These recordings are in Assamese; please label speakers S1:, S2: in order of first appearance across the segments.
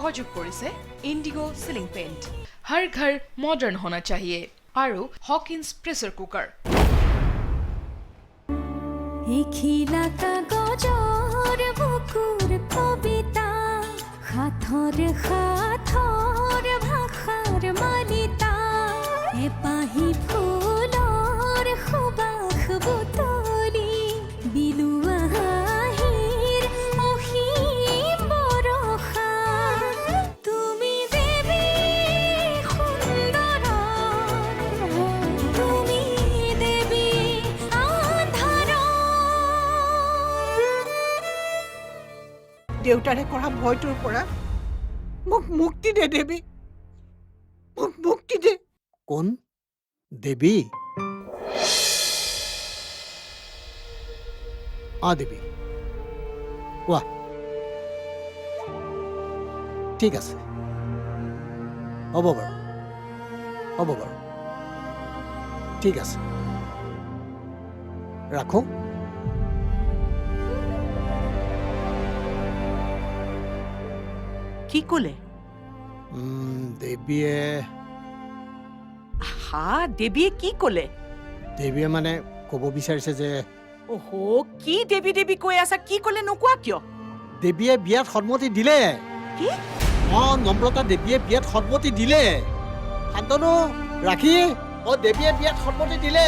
S1: সহযোগ কৰিছে ইণ্ডিগো সিলিং পেইণ্ট হৰ ঘৰ মডাৰ্ণ হোনা চাহিয়ে আৰু হকিন্স প্ৰেছাৰ কুকাৰ
S2: এখিলা কাগজৰ বুকুৰ কবিতা সাথৰ ভাষাৰ মালিতা এপাহি ফুলৰ সুবাস বুটলি বিলুৱা হাঁহিৰ অসীম বৰষা তুমি দেৱী সুন্দৰ তুমি দেৱী আন্ধাৰ
S3: দেউতাৰে কৰা ভয়টোৰ পৰা মোক মুক্তি দে দেৱী মোক মুক্তি দে
S4: কোন দেৱী দেৱী কোৱা ঠিক আছে হ'ব বাৰু ঠিক আছে ৰাখো
S5: কি ক'লে
S4: দেৱীয়ে
S5: দেৱীয়ে কি ক'লে
S4: দেৱীয়ে মানে ক'ব বিচাৰিছে যে
S5: কি দেৱী কৈ আছা কি ক'লে নোকোৱা কিয়
S4: দেৱীয়ে বিয়াত সন্মতি দিলে
S5: কি
S4: নম্ৰতা দেৱীয়ে বিয়াত সন্মতি দিলে শান্তনু ৰাখি দেৱীয়ে বিয়াত সন্মতি দিলে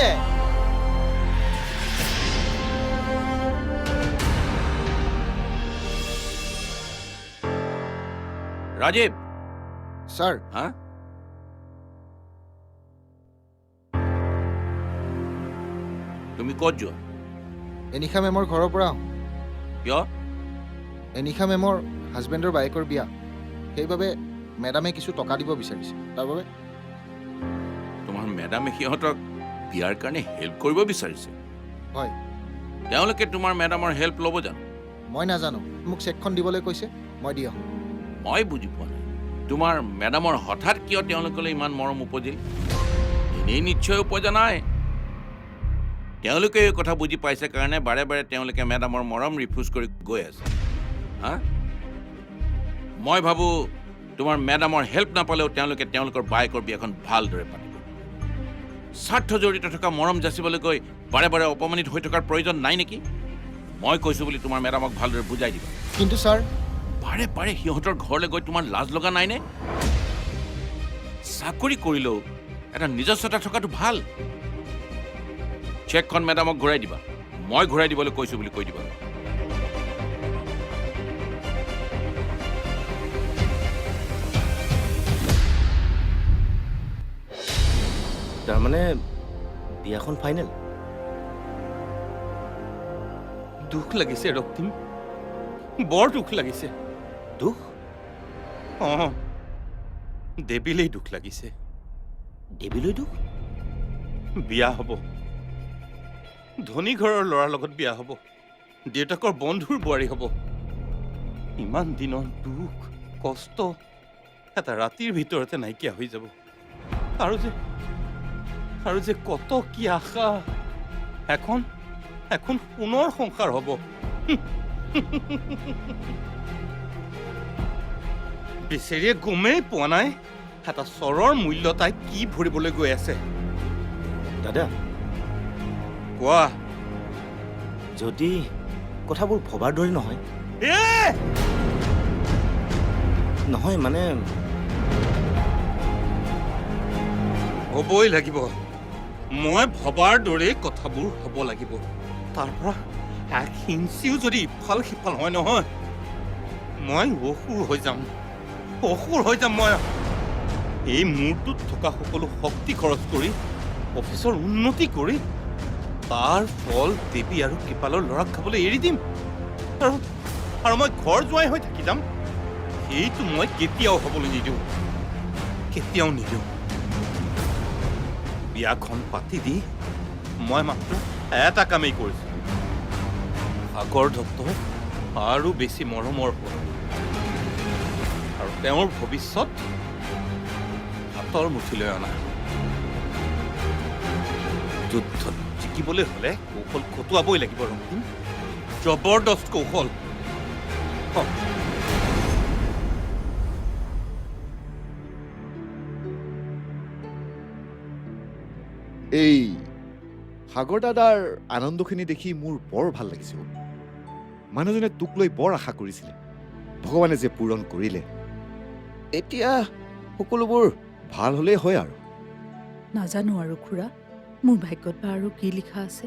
S6: ৰাজীৱ
S4: ছাৰ
S6: হা তুমি ক'ত যোৱা
S7: এনিশা মেমৰ ঘৰৰ পৰা
S6: কিয়
S7: এনিশা মেমৰ হাজবেণ্ডৰ বায়েকৰ বিয়া সেইবাবে মেডামে কিছু টকা দিব বিচাৰিছে তাৰ বাবে
S6: তোমাৰ মেডামে সিহঁতক বিয়াৰ কাৰণে হেল্প কৰিব বিচাৰিছে
S7: হয়
S6: তেওঁলোকে তোমাৰ মেডামৰ হেল্প ল'ব জানো
S7: মই নাজানো মোক চেকখন দিবলৈ কৈছে মই দি আহোঁ
S6: মই বুজি পোৱা নাই তোমাৰ মেডামৰ হঠাৎ কিয় তেওঁলোকলৈ ইমান মৰম উপজিল এনেই নিশ্চয় উপজা নাই তেওঁলোকে এই কথা বুজি পাইছে কাৰণে বাৰে বাৰে তেওঁলোকে মেডামৰ মৰম ৰিফিউজ কৰি গৈ আছে হা মই ভাবোঁ তোমাৰ মেডামৰ হেল্প নাপালেও তেওঁলোকে তেওঁলোকৰ বায়েকৰ বিয়াখন ভালদৰে পাতিব স্বাৰ্থ জড়িত থকা মৰম যাচিবলৈ গৈ বাৰে বাৰে অপমানিত হৈ থকাৰ প্ৰয়োজন নাই নেকি মই কৈছোঁ বুলি তোমাৰ মেডামক ভালদৰে বুজাই দিবা
S7: কিন্তু ছাৰ
S6: বাৰে বাৰে সিহঁতৰ ঘৰলৈ গৈ তোমাৰ লাজ লগা নাইনে চাকৰি কৰিলেও এটা নিজস্বতা থকাটো ভাল চেকখন মেডামক ঘূৰাই দিবা মই ঘূৰাই দিবলৈ কৈছোঁ বুলি কৈ দিবা
S8: তাৰমানে বিয়াখন ফাইনেল
S9: দুখ লাগিছে ৰক্তিম বৰ দুখ লাগিছে
S8: দুখ
S9: দেৱীলেই দুখ লাগিছে
S8: দেৱীলৈ দুখ
S9: বিয়া হ'ব ধনী ঘৰৰ ল'ৰাৰ লগত বিয়া হ'ব দেউতাকৰ বন্ধুৰ বোৱাৰী হ'ব ইমান দিনৰ দুখ কষ্ট এটা ৰাতিৰ ভিতৰতে নাইকিয়া হৈ যাব আৰু যে কত কি আশা এখন সোণৰ সংসাৰ হ'ব বেচেৰিয়ে গমেই পোৱা নাই এটা চৰৰ মূল্য তাই কি ভৰিবলৈ গৈ আছে
S8: দাদা
S9: কোৱা
S8: যদি কথাবোৰ ভবাৰ দৰে নহয় নহয় মানে
S9: হ'বই লাগিব মই ভবাৰ দৰে কথাবোৰ হ'ব লাগিব তাৰ পৰা এক ইঞ্চিও যদি ইফাল সিফাল হয় নহয় মই অসুৰ হৈ যাম মই এই মূৰটোত থকা সকলো শক্তি খৰচ কৰি অফিচৰ উন্নতি কৰি তাৰ ফল দেৱী আৰু কৃপালৰ ল'ৰাক খাবলৈ এৰি দিম আৰু মই ঘৰ জোৱাই হৈ থাকি যাম সেইটো মই কেতিয়াও হ'বলৈ নিদিওঁ বিয়াখন পাতি দি মই মাত্ৰ এটা কামেই কৰিছোঁ সাগৰ দত্ত আৰু বেছি মৰমৰ হ'ল আৰু তেওঁৰ ভৱিষ্যত হাতৰ মুঠিলৈ অনা যুদ্ধত জিকিবলৈ হ'লে কৌশল খটুৱাবই লাগিব ৰক্তিম জবৰদস্ত কৌশল
S10: এই সাগৰ দাদাৰ আনন্দখিনি দেখি মোৰ বৰ ভাল লাগিছে অ'। মানুহজনে তোক লৈ বৰ আশা কৰিছিলে, ভগৱানে যে পূৰণ কৰিলে। এতিয়া সকলোবোৰ ভাল হ'লেই হয় আৰু।
S5: নাজানো আৰু খুৰা, মোৰ ভাগ্যত বা আৰু কি লিখা আছে।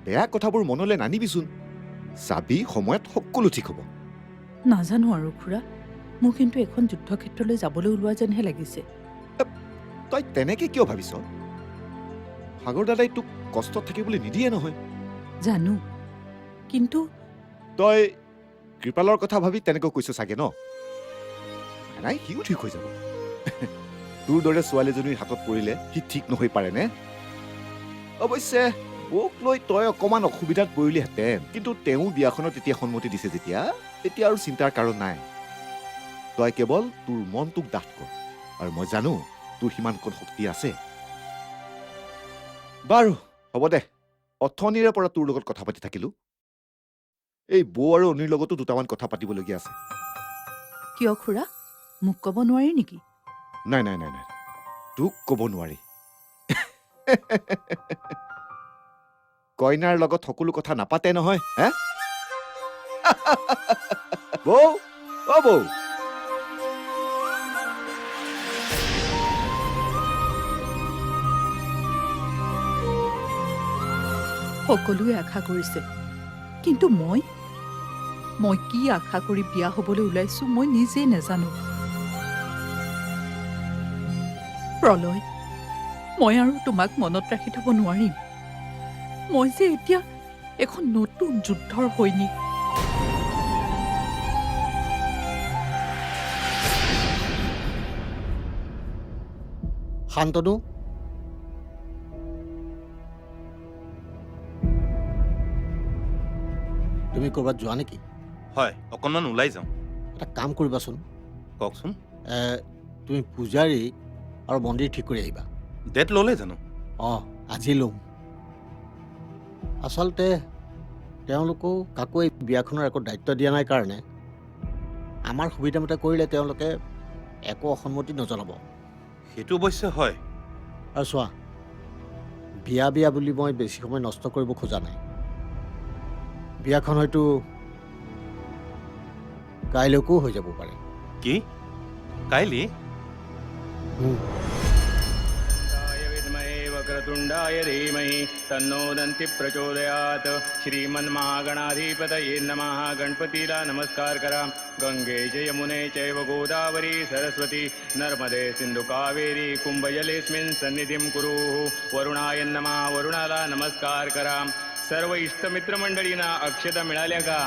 S10: বেয়া কথাবোৰ মনলৈ নানিবিচোন, চাবি সময়ত সকলো ঠিক হ'ব।
S5: নাজানো আৰু খুৰা, মোৰ কিন্তু এখন যুদ্ধক্ষেত্ৰলৈ যাবলৈ ওলোৱা যেনহে লাগিছে।
S10: তই তেনেকে কিয় ভাবিছ? সাগৰ দাদাই তোক কষ্টত থাকিবলৈ নিদিয়ে নহয়।
S5: জানো, কিন্তু
S10: তই কৃপালৰ কথা ভাবি তেনেকৈ কৈছ চাগে ন? নাই, সিও ঠিক হৈ যাব। তোৰ দৰে ছোৱালীজনীৰ হাতত পৰিলে সি ঠিক নহৈ পাৰেনে? অৱশ্যে বৌক লৈ তই অকণমান অসুবিধাত পৰিলিহেঁতেন, কিন্তু তেওঁ বিয়াখনত এতিয়া সন্মতি দিছে যেতিয়া, এতিয়া আৰু চিন্তাৰ কাৰণ নাই। তই কেৱল তোৰ মনটোক ডাঠ কৰ, আৰু মই জানো তোৰ সিমানকণ শক্তি আছে। বাৰু হ'ব দে, অথনিৰে পৰা তোৰ লগত কথা পাতি থাকিলো। এই বৌ আৰু অনিৰ লগতো দুটামান কথা পাতিবলগীয়া আছে।
S5: কিয় খুৰা, মোক ক'ব নোৱাৰি নেকি?
S10: নাই নাই নাই নাই, তোক ক'ব নোৱাৰি। কইনাৰ লগত সকলো কথা নাপাতে নহয়, হে? বৌ, অ বৌ।
S5: সকলোৱে আশা কৰিছে, কিন্তু মই কি আশা কৰি বিয়া হ'বলৈ ওলাইছো মই নিজেই নাজানো। প্ৰলয়, মই আৰু তোমাক মনত ৰাখি থব নোৱাৰিম। মই যে এতিয়া এখন নতুন যুদ্ধৰ সৈনিক।
S4: শান্তনু, তুমি ক'ৰবাত যোৱা নেকি?
S9: হয়, অকণমান ওলাই যাওঁ।
S4: এটা কাম কৰিবাচোন,
S9: কওকচোন।
S4: তুমি পূজাৰী আৰু মন্দিৰ ঠিক কৰি আহিবা।
S9: ডেট ল'লে জানো?
S4: অঁ, আজি ল'ম। আচলতে তেওঁলোকেও কাকো এই বিয়াখনৰ একো দায়িত্ব দিয়া নাই কাৰণে আমাৰ সুবিধামতে কৰিলে তেওঁলোকে একো অসন্মতি নজনাব।
S9: সেইটো অৱশ্যে হয়।
S4: আৰু চোৱা, বিয়া বুলি মই বেছি সময় নষ্ট কৰিব খোজা নাই। বিয়াখন হয়তো কাইলৈকো হৈ যাব পাৰে।
S9: কি? কাইলৈ?
S11: वक्रतुण्डाय धीमहि तन्नो दन्ति प्रचोदयात् श्रीमन्महागणाधिपतये नमः। गणपतीला नमस्कार करा। गंगे च यमुने चैव गोदावरी सरस्वती नर्मदे सिंधु कावेरी कुंभजलेऽस्मिन् सन्निधिं कुरु। वरुणाय नमः, वरुणाला नमस्कार करा। सर्व इष्टमित्रमंडळींना अक्षता मिळाल्या का?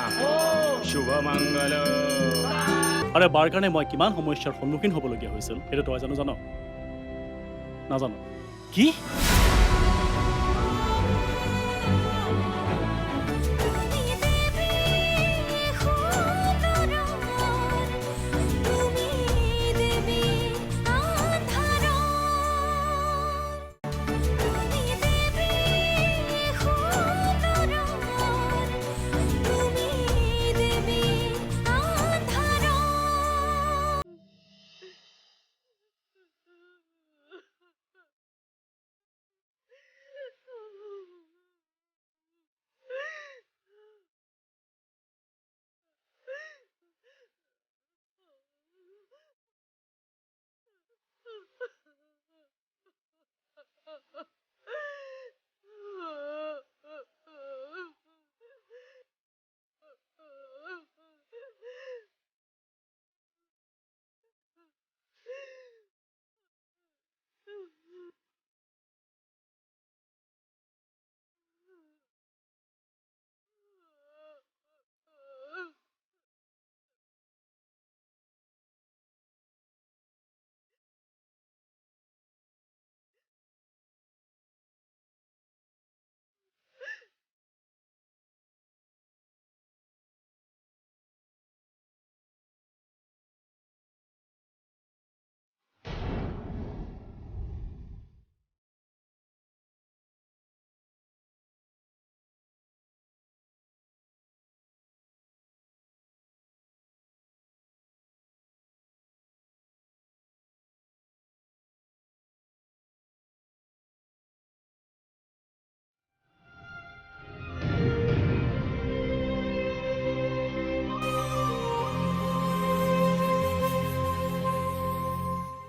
S11: शुभमंगल।
S12: আৰে বাৰ কাৰণে মই কিমান সমস্যাৰ সন্মুখীন হ'বলগীয়া হৈছিল সেইটো তই জানো? নাজানো।
S9: কি?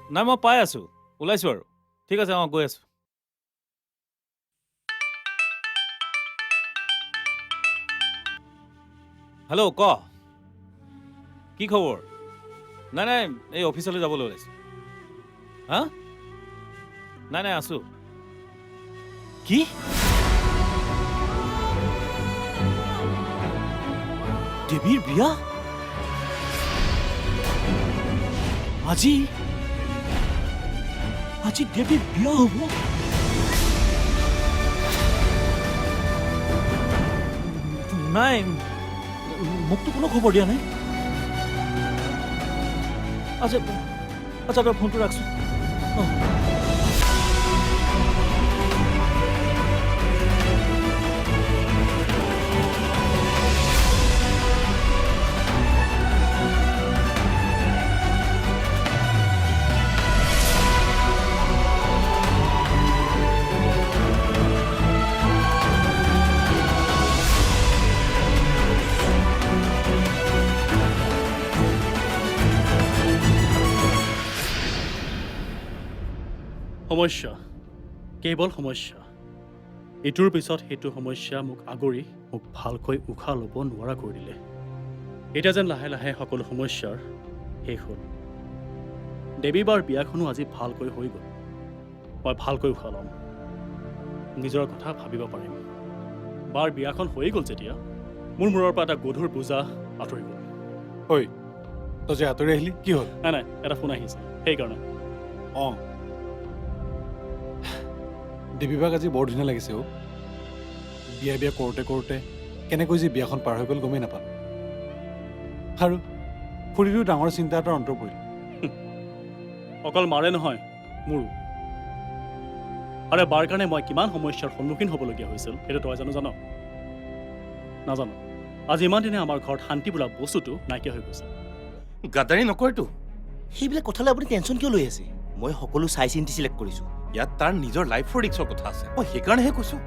S12: নাই মই পাই আছোঁ ওলাইছোঁ আৰু ঠিক আছে গৈ আছোঁ হেল্ল' ক কি খবৰ নাই নাই এই অফিচলৈ যাবলৈ ওলাইছোঁ হা নাই নাই আছোঁ কি দেৱীৰ বিয়া আজি আজি দেৱীৰ বিয়া হ'ব নাই মোকতো কোনো খবৰ দিয়া নাই আচ্ছা আচ্ছা তই ফোনটো ৰাখছোন সমস্যা কেৱল সমস্যা ইটোৰ পিছত সেইটো সমস্যা মোক আগৰি মোক ভালকৈ উশাহ ল'ব নোৱাৰা কৰি দিলে এতিয়া যেন লাহে লাহে সকলো সমস্যাৰ শেষ হ'ল দেৱী বাৰ বিয়াখনো আজি ভালকৈ হৈ গ'ল মই ভালকৈ উশাহ ল'ম নিজৰ কথা ভাবিব পাৰিম বাৰ বিয়াখন হৈ গ'ল যেতিয়া মোৰ মূৰৰ পৰা এটা গধুৰ বোজা আঁতৰি গ'ল
S13: ঐ তই যে আঁতৰি আহিলি কি হ'ল
S12: নাই নাই এটা ফোন আহিছে সেইকাৰণে
S13: অঁ দেৱীবাক আজি বৰ ধুনীয়া লাগিছে অ' বিয়া কৰোঁতে কৰোঁতে কেনেকৈ যে বিয়াখন পাৰ হৈ গ'ল গমেই নাপালোঁ আৰু খুৰীৰো ডাঙৰ চিন্তা এটাৰ অন্ত পৰিল
S12: অকল মাৰে নহয় মোৰো আৰে বাৰ কাৰণে মই কিমান সমস্যাৰ সন্মুখীন হ'বলগীয়া হৈছিল সেইটো তই জানো নাজানো আজি ইমান দিনে আমাৰ ঘৰত শান্তি বোলা বস্তুটো নাইকিয়া হৈ গৈছে
S9: গাদ্দাৰী নকৰেতো
S8: সেইবিলাক কথালৈ আপুনি টেনশ্যন কিয় লৈ আছে মই সকলো চাই চিন্তি চিলেক্ট কৰিছোঁ
S9: ইয়াত তাৰ নিজৰ লাইফৰ ৰিক্সৰ কথা আছে মই সেইকাৰণেহে কৈছোঁ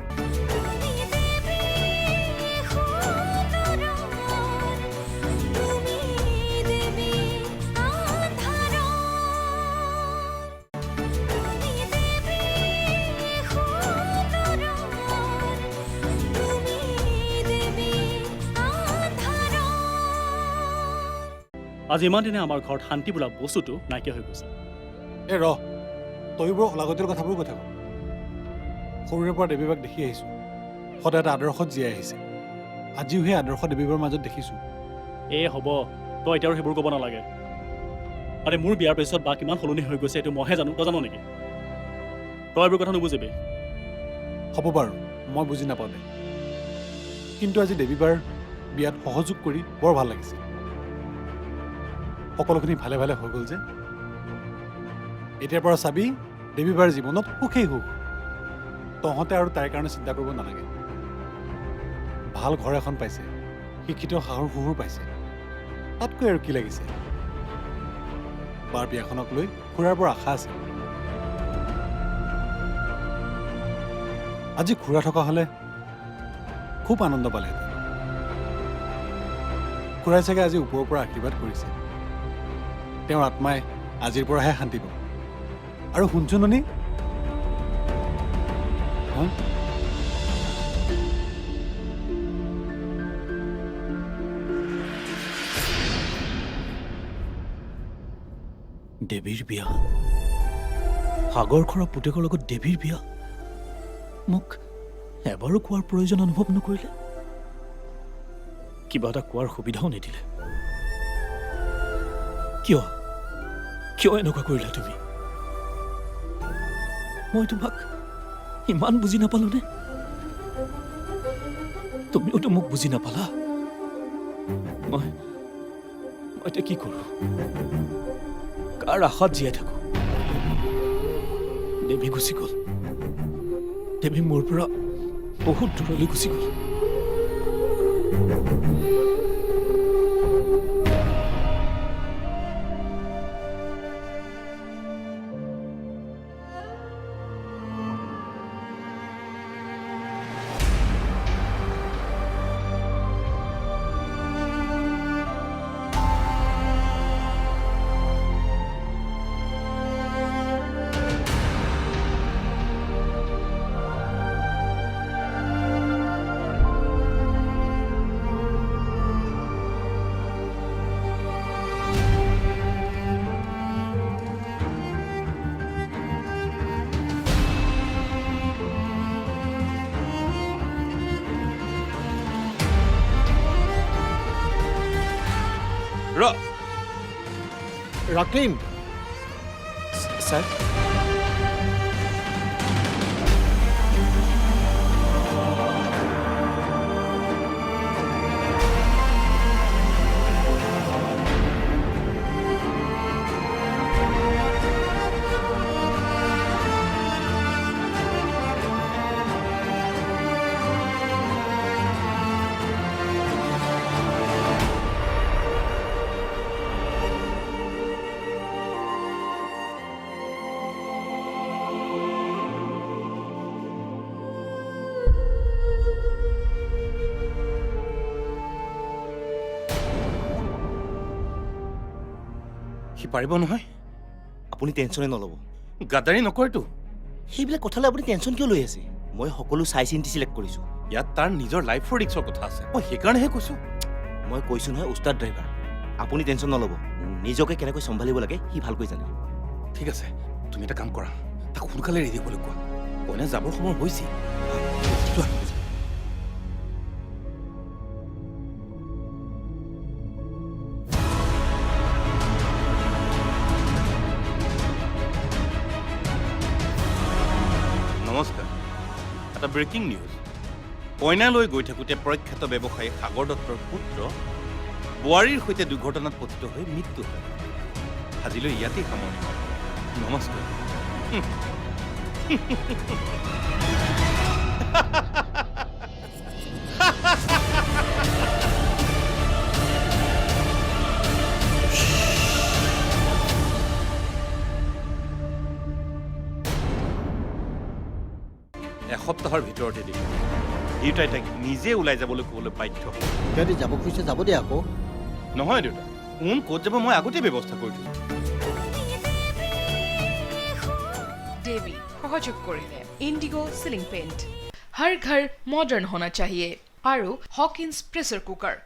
S12: আজি ইমান দিনে আমাৰ ঘৰত শান্তি বোলা বস্তুটো নাইকিয়া হৈ গৈছে
S13: এই ৰ তই বৰ অলাগতীয়াল কথাবোৰ কৈ থাক সৰুৰে পৰা দেৱীবাক দেখি আহিছোঁ সদায় এটা আদৰ্শত জীয়াই আহিছে আজিও সেই আদৰ্শ দেৱীবাৰ মাজত দেখিছোঁ
S12: এই হ'ব তই এতিয়া আৰু সেইবোৰ ক'ব নালাগে আৰে মোৰ বিয়াৰ পিছত বা কিমান সলনি হৈ গৈছে এইটো মইহে জানো তই জানো নেকি তই এইবোৰ কথা নুবুজিবি
S13: হ'ব বাৰু মই বুজি নাপাওঁ দে কিন্তু আজি দেৱীবাৰ বিয়াত সহযোগ কৰি বৰ ভাল লাগিছে সকলোখিনি ভালে ভালে হৈ গ'ল যে এতিয়াৰ পৰা চাবি দেৱীবাৰ জীৱনত সুখেই সুখ তহঁতে আৰু তাইৰ কাৰণে চিন্তা কৰিব নালাগে ভাল ঘৰ এখন পাইছে শিক্ষিত শাহুৰ শহুৰ পাইছে তাতকৈ আৰু কি লাগিছে বাৰ বিয়াখনক লৈ খুৰাৰ বৰ আশা আছে আজি খুৰা থকা হ'লে খুব আনন্দ পালেহেঁতেন খুৰাই চাগে আজি ওপৰৰ পৰা আশীৰ্বাদ কৰিছে তেওঁৰ আত্মাই আজিৰ পৰাহে শান্তি পাব আৰু শুনছোন নি
S8: দেৱীৰ বিয়া সাগৰ খৰা পুতেকৰ লগত দেৱীৰ বিয়া মোক এবাৰো কোৱাৰ প্ৰয়োজন অনুভৱ নকৰিলে কিবা এটা কোৱাৰ সুবিধাও নিদিলে কিয় কিয় এনেকুৱা কৰিলা তুমি মই তোমাক ইমান বুজি নাপালোনে তুমিওতো মোক বুজি নাপালা মই এতিয়া কি কৰোঁ কাৰ আশাত জীয়াই থাকো দেৱী গুচি গ'ল দেৱী মোৰ পৰা বহুত দূৰলৈ গুচি গ'ল
S4: ৰক্তিম
S8: ছাৰ
S9: সি পাৰিব নহয়
S8: আপুনি টেনশ্যনে নল'ব
S9: গাদ্দাৰী নকৰেতো
S8: সেইবিলাক কথালৈ আপুনি টেনশ্যন কিয় লৈ আছে মই সকলো চাই চিন্তি চিলেক্ট কৰিছোঁ
S9: ইয়াত তাৰ নিজৰ লাইফৰ ৰিক্সৰ কথা আছে মই সেইকাৰণেহে কৈছোঁ
S8: মই কৈছোঁ নহয় উস্তাদ ড্ৰাইভাৰ আপুনি টেনশ্যন নল'ব নিজকে কেনেকৈ চম্ভালিব লাগে সি ভালকৈ জানে
S9: ঠিক আছে তুমি এটা কাম কৰা তাক সোনকালে ৰেডি হ'বলৈ কোৱা কইনা যাবৰ সময় হৈছে নমস্কাৰ এটা ব্ৰেকিং নিউজ কইনালৈ গৈ থাকোঁতে প্ৰখ্যাত ব্যৱসায়ী সাগৰ দত্তৰ পুত্ৰ বোৱাৰীৰ সৈতে দুৰ্ঘটনাত পতিত হৈ মৃত্যু হয় আজিলৈ ইয়াতেই সামৰণি হয় নমস্কাৰ এসপ্তাহৰ ভিতৰতে দিম দেউতাই তাইক নিজে ওলাই যাবলৈ ক'বলৈ বাধ্য
S4: সিহঁতি যাব খুজিছে যাব দিয়া আকৌ
S9: নহয় দেউতা কোন ক'ত যাব মই আগতেই ব্যৱস্থা কৰি দিছোঁ
S1: দেৱী সহযোগ কৰিলে ইণ্ডিগো সিলিং পেইণ্ট হৰ ঘৰ মডাৰ্ণ হোনা চাহিয়ে আৰু হকিন্স প্ৰেছাৰ কুকাৰ